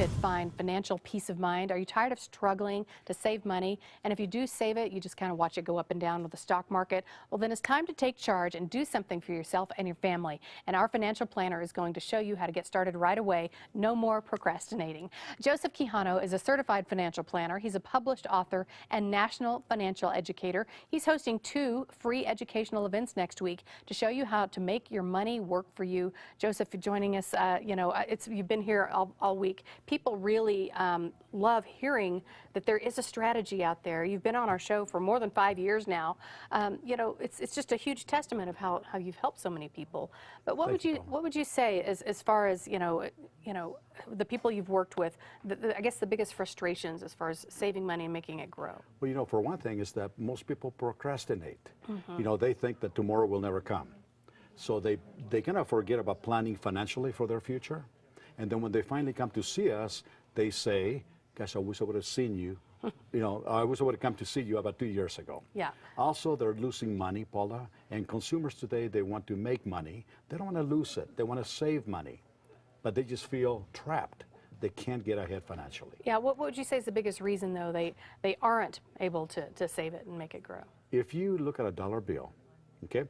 to find financial peace of mind? Are you tired of struggling to save money? And if you do save it, you just kind of watch it go up and down with the stock market. Well, then it's time to take charge and do something for yourself and your family. And our financial planner is going to show you how to get started right away. No more procrastinating. Joseph Quijano is a certified financial planner. He's a published author and national financial educator. He's hosting 2 free educational events next week to show you how to make your money work for you. Joseph, for joining us. You've been here all week. People really love hearing that there is a strategy out there. You've been on our show for more than 5 years now. It's just a huge testament of how you've helped so many people. But what would you say as far as the people you've worked with? I guess the biggest frustrations as far as saving money and making it grow. Well, for one thing is that most people procrastinate. Mm-hmm. They think that tomorrow will never come. So they kind of forget about planning financially for their future. And then when they finally come to see us, they say, gosh, I wish I would have seen you. I wish I would have come to see you about 2 years ago. Yeah. Also, they're losing money, Paula. And consumers today, they want to make money. They don't want to lose it. They want to save money. But they just feel trapped. They can't get ahead financially. Yeah, what would you say is the biggest reason, though, they aren't able to save it and make it grow? If you look at a dollar bill, okay,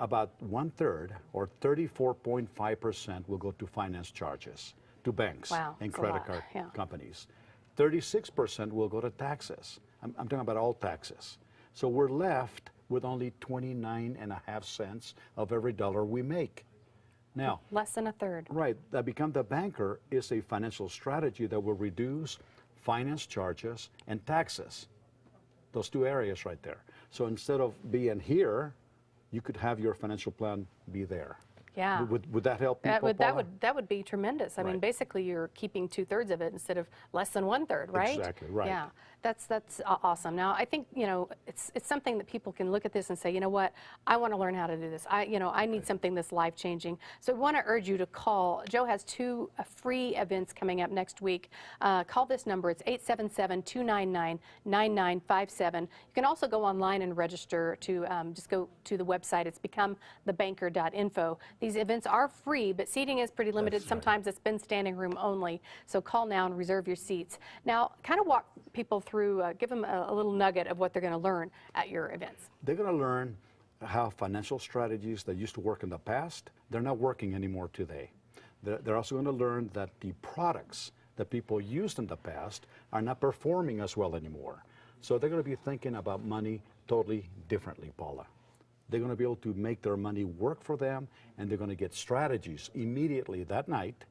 about 1/3 or 34.5% will go to finance charges, to banks and credit card companies. 36% will go to taxes. I'm talking about all taxes. So we're left with only 29.5 cents of every dollar we make. Now, less than 1/3. Right. That Become the Banker is a financial strategy that will reduce finance charges and taxes. Those 2 areas right there. So instead of being here, you could have your financial plan be there. Yeah. Would that help people? That would be tremendous. I mean, basically, you're keeping 2/3 of it instead of less than 1/3, right? Exactly right. Yeah, that's awesome. Now, I think it's something that people can look at this and say, you know what, I want to learn how to do this. I need something that's life changing. So I want to urge you to call. Joe has 2 free events coming up next week. Call this number. It's 877-299-9957. You can also go online and register to just go to the website. It's becomethebanker.info. These events are free, but seating is pretty limited. Sometimes it's been standing room only. So call now and reserve your seats. Now, kind of walk people through, give them a little nugget of what they're going to learn at your events. They're going to learn how financial strategies that used to work in the past, they're not working anymore today. They're also going to learn that the products that people used in the past are not performing as well anymore. So they're going to be thinking about money totally differently, Paula. They're going to be able to make their money work for them, and they're going to get strategies immediately that night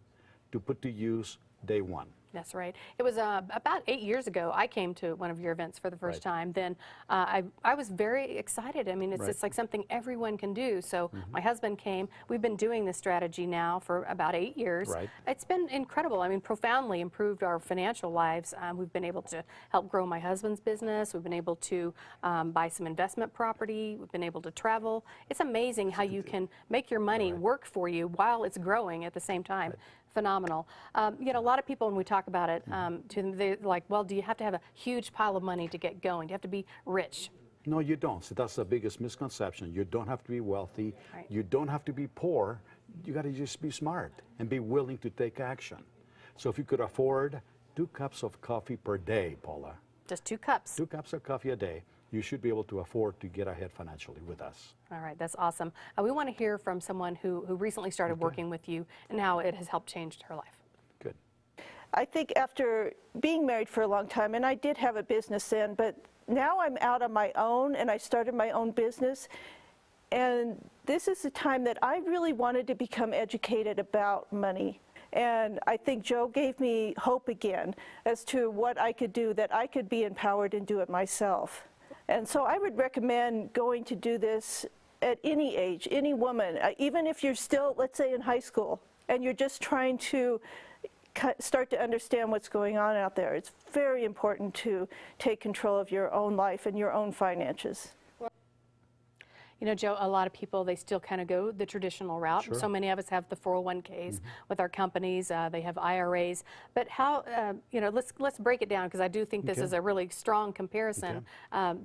to put to use day one. That's right. It was about 8 years ago I came to one of your events for the first time. Then I was very excited. I mean, it's just like something everyone can do. So my husband came. We've been doing this strategy now for about 8 years. It's been incredible. I mean, profoundly improved our financial lives. We've been able to help grow my husband's business. We've been able to buy some investment property. We've been able to travel. It's amazing how you can make your money work for you while it's growing at the same time. Phenomenal. A lot of people, when we talk about it, they're like, well, do you have to have a huge pile of money to get going? Do you have to be rich? No, you don't. So that's the biggest misconception. You don't have to be wealthy. You don't have to be poor. You got to just be smart and be willing to take action. So if you could afford 2 cups of coffee per day, Paula. Just 2 cups. 2 cups of coffee a day. You should be able to afford to get ahead financially with us. All right, that's awesome. We want to hear from someone who recently started working with you and how it has helped change her life. Good. I think after being married for a long time, and I did have a business then, but now I'm out on my own and I started my own business. And this is the time that I really wanted to become educated about money. And I think Joe gave me hope again as to what I could do, that I could be empowered and do it myself. And so I would recommend going to do this at any age, any woman, even if you're still, let's say, in high school, and you're just trying to start to understand what's going on out there. It's very important to take control of your own life and your own finances. You know, Joe, a lot of people, they still kind of go the traditional route. Sure. So many of us have the 401ks with our companies. They have IRAs. But how, let's break it down, because I do think this is a really strong comparison,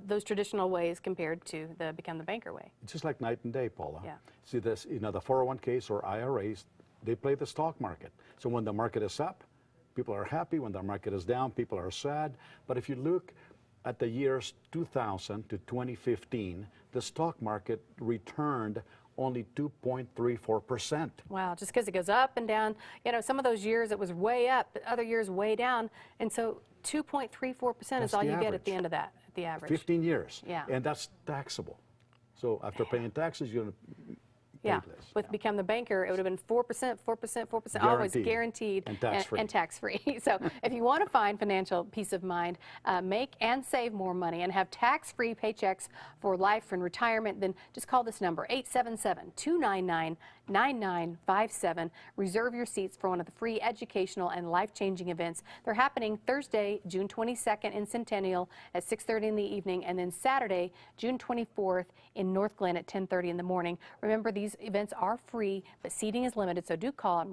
those traditional ways compared to the Become the Banker way. It's just like night and day, Paula. Yeah. See this, the 401ks or IRAs, they play the stock market. So when the market is up, People are happy when the market is down. People are sad. But if you look at the years 2000 to 2015, the stock market returned only 2.34%. Wow, just because it goes up and down. You know, some of those years it was way up, but other years way down. And so 2.34% is all you get at the end of that, the average. 15 years. Yeah. And that's taxable. So after paying taxes, you're going to Yeah, pay less. with Become the Banker, it would have been 4%, 4%, 4%, always Guaranteed. guaranteed And tax-free. and tax-free. So if you want to find financial peace of mind, make and save more money, and have tax-free paychecks for life and retirement, then just call this number, 877-299-9957. Reserve your seats for one of the free educational and life-changing events. They're happening Thursday, June 22nd in Centennial at 6:30 in the evening, and then Saturday, June 24th in North Glen at 10:30 in the morning. Remember, these events are free, but seating is limited, so do call and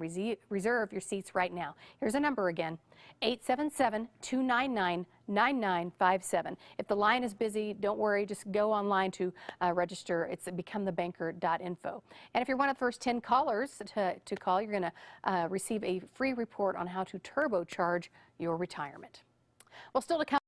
reserve your seats right now. Here's a number again, 877-299-9957. If the line is busy, don't worry, just go online to register. It's at becomethebanker.info. And if you're one of the first 10 callers to call, you're going to receive a free report on how to turbocharge your retirement. Well, still to come.